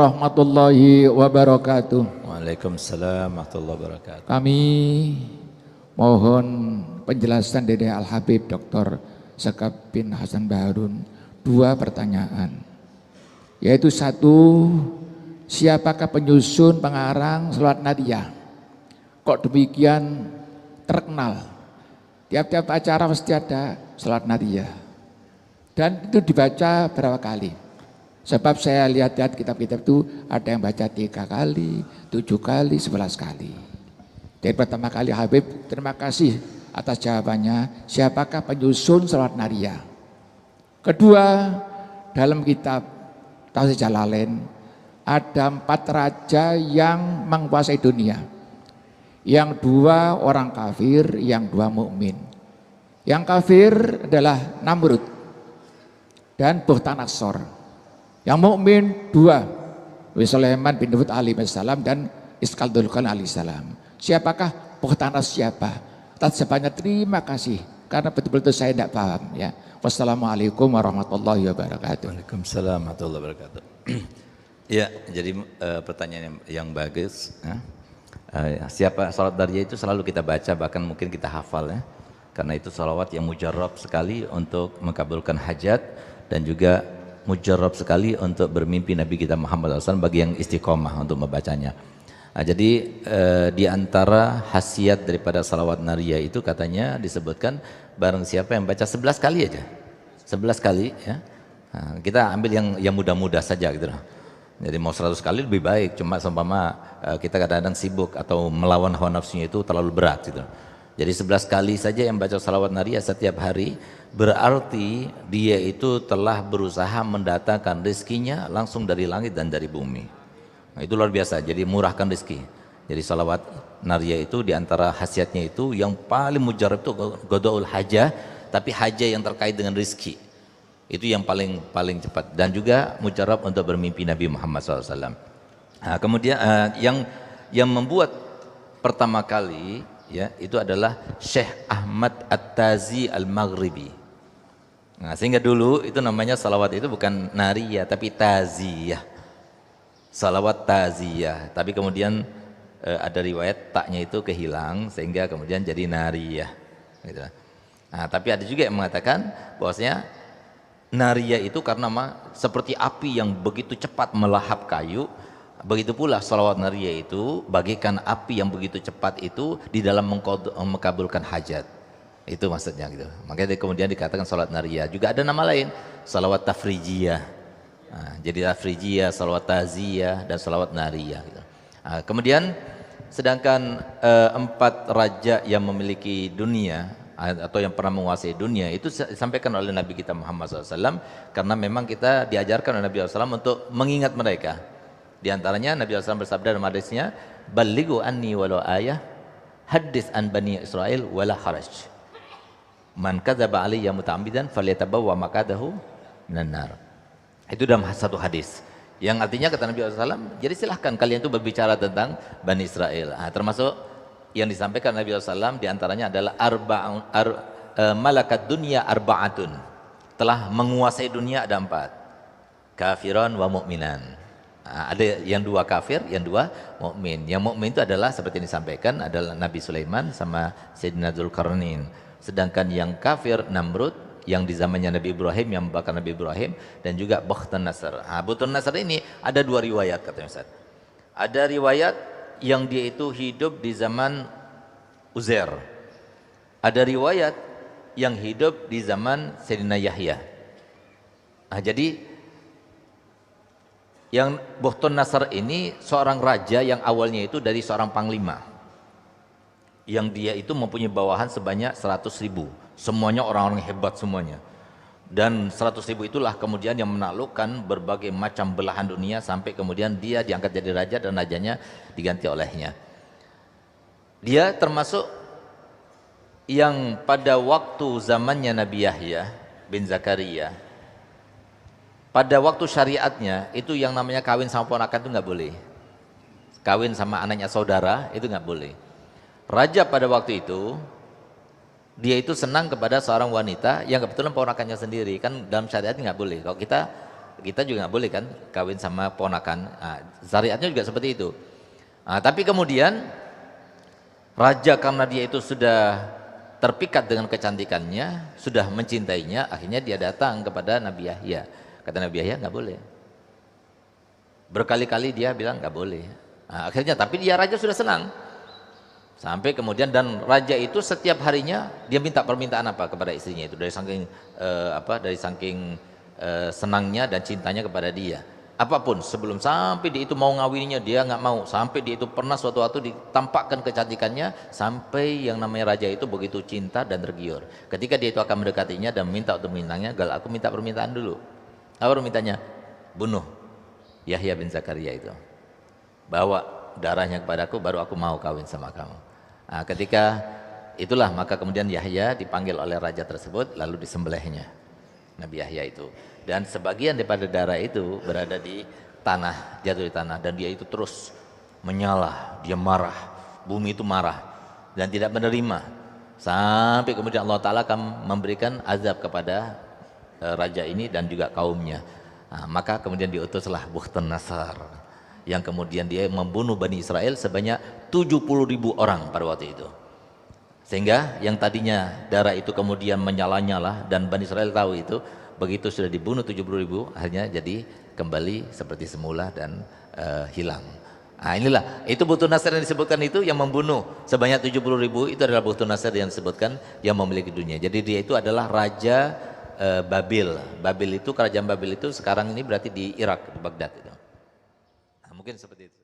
Warahmatullahi wabarakatuh. Waalaikumsalam warahmatullahi wabarakatuh. Kami mohon penjelasan dari Al-Habib Dr. Sekap bin Hasan Baharun. Dua pertanyaan, yaitu satu, siapakah penyusun pengarang Sholawat Nariyah? Kok demikian terkenal? Tiap-tiap acara pasti ada Sholawat Nariyah, dan itu dibaca berapa kali? Sebab saya lihat-lihat kitab-kitab itu ada yang baca 3 kali, 7 kali, 11 kali. Dari pertama kali Habib, terima kasih atas jawabannya. Siapakah penyusun Sholawat Nariyah? Kedua, dalam kitab Tafsir Jalalain ada 4 raja yang menguasai dunia. Yang 2 orang kafir, yang 2 mukmin. Yang kafir adalah Namrud dan Bukhtanasor. Yang mukmin 2, Sulaiman bin Daud alaihissalam dan Iskandar alaihissalam. Siapakah Bukhtanasor siapa? Atas jawabannya terima kasih, karena betul-betul saya tidak paham ya. Wassalamualaikum warahmatullahi wabarakatuh. Waalaikumsalam warahmatullahi wabarakatuh. Ya, jadi pertanyaan yang bagus. Siapa Sholawat Nariyah itu selalu kita baca, bahkan mungkin kita hafal ya. Karena itu sholawat yang mujarab sekali untuk mengabulkan hajat dan juga mujarab sekali untuk bermimpi Nabi kita Muhammad SAW bagi yang istiqomah untuk membacanya. Jadi di antara khasiat daripada salawat nariyah itu katanya disebutkan barang siapa yang baca 11 kali aja, 11 kali ya. Kita ambil yang mudah-mudah saja gitu. Jadi mau 100 kali lebih baik, cuma seumpama kita kadang-kadang sibuk atau melawan hawa nafsunya itu terlalu berat gitu. Jadi 11 kali saja yang baca salawat nariyah setiap hari, berarti dia itu telah berusaha mendatangkan rezekinya langsung dari langit dan dari bumi. Nah, itu luar biasa, jadi murahkan rezeki. Jadi salawat nariyah itu diantara khasiatnya itu yang paling mujarab itu qadaul hajah, tapi hajah yang terkait dengan rezeki. Itu yang paling cepat, dan juga mujarab untuk bermimpi Nabi Muhammad SAW. Nah, kemudian yang membuat pertama kali ya itu adalah Syekh Ahmad At-Tazi Al-Maghribi. Nah, sehingga dulu itu namanya salawat itu bukan nariyah tapi taziyah, salawat taziyah. Tapi kemudian ada riwayat taknya itu kehilang sehingga kemudian jadi nariyah gitu. Nah, tapi ada juga yang mengatakan bahwasanya nariyah itu karena seperti api yang begitu cepat melahap kayu, begitu pula salawat nariyah itu bagaikan api yang begitu cepat itu di dalam mengkabulkan hajat. Itu maksudnya gitu. Makanya kemudian dikatakan salawat nariyah. Juga ada nama lain, salawat tafrijiyah. Nah, jadi tafrijiyah, salawat taziyah, dan salawat nariyah gitu. Nah, kemudian sedangkan 4 raja yang memiliki dunia atau yang pernah menguasai dunia itu disampaikan oleh Nabi kita Muhammad SAW, karena memang kita diajarkan oleh Nabi SAW untuk mengingat mereka. Di antaranya Nabi SAW bersabda dalam hadisnya, "Ballighu anni walau ayah, hadits an bani Israel wala haraj. Man kadzaba alayya muta'ammidan falyatabawwa maq'adahu minan nar." Itu dalam satu hadis. Yang artinya kata Nabi SAW, jadi silahkan kalian itu berbicara tentang Bani Israel. Nah, termasuk yang disampaikan Nabi SAW diantaranya adalah malakat dunia arba'atun. Telah menguasai dunia ada 4. Kafiran wa mu'minan. Nah, ada yang 2 kafir, yang 2 mukmin. Yang mukmin itu adalah seperti yang disampaikan adalah Nabi Sulaiman sama Sayyidina Dzulkarnain. Sedangkan yang kafir Namrud yang di zamannya Nabi Ibrahim, yang membakar Nabi Ibrahim, dan juga Bukhtanasor. Nah, Bukhtanasor ini ada 2 riwayat katanya Ustaz. Ada riwayat yang dia itu hidup di zaman Uzair. Ada riwayat yang hidup di zaman Sayyidina Yahya. Nah, jadi yang Bukhtanasor ini seorang raja yang awalnya itu dari seorang panglima, yang dia itu mempunyai bawahan sebanyak 100.000, semuanya orang-orang hebat semuanya, dan 100.000 itulah kemudian yang menaklukkan berbagai macam belahan dunia sampai kemudian dia diangkat jadi raja dan rajanya diganti olehnya. Dia termasuk yang pada waktu zamannya Nabi Yahya bin Zakaria, pada waktu syariatnya itu yang namanya kawin sama ponakan itu nggak boleh, kawin sama anaknya saudara itu nggak boleh. Raja pada waktu itu dia itu senang kepada seorang wanita yang kebetulan ponakannya sendiri, kan dalam syariat nggak boleh. Kalau kita kita juga nggak boleh kan kawin sama ponakan. Nah, syariatnya juga seperti itu. Nah, tapi kemudian raja karena dia itu sudah terpikat dengan kecantikannya, sudah mencintainya, akhirnya dia datang kepada Nabi Yahya. Kata Nabi Yahya nggak boleh. Berkali-kali dia bilang nggak boleh. Nah, akhirnya tapi dia raja sudah senang. Sampai kemudian dan raja itu setiap harinya dia minta permintaan apa kepada istrinya itu dari saking senangnya dan cintanya kepada dia. Apapun sebelum sampai dia itu mau ngawininya dia nggak mau, sampai dia itu pernah suatu waktu ditampakkan kecantikannya sampai yang namanya raja itu begitu cinta dan tergiur. Ketika dia itu akan mendekatinya dan minta untuk memintanya, gal aku minta permintaan dulu. Apa permintaannya? Bunuh Yahya bin Zakaria itu. Bawa darahnya kepadaku baru aku mau kawin sama kamu. Nah, ketika itulah maka kemudian Yahya dipanggil oleh raja tersebut lalu disembelihnya Nabi Yahya itu. Dan sebagian daripada darah itu berada di tanah, jatuh di tanah dan dia itu terus menyala, dia marah, bumi itu marah dan tidak menerima sampai kemudian Allah Ta'ala akan memberikan azab kepada raja ini dan juga kaumnya. Nah, maka kemudian diutuslah Bukhtanasar yang kemudian dia membunuh Bani Israel sebanyak 70.000 orang pada waktu itu. Sehingga yang tadinya darah itu kemudian menyala-nyala dan Bani Israel tahu itu, begitu sudah dibunuh 70.000 akhirnya jadi kembali seperti semula dan hilang. Nah inilah, itu Bukhtanasar yang disebutkan itu yang membunuh sebanyak 70.000 itu adalah Bukhtanasar yang disebutkan yang memiliki dunia. Jadi dia itu adalah raja Babil. Babil itu, kerajaan Babil itu sekarang ini berarti di Irak, di Baghdad itu. Nah, mungkin seperti itu.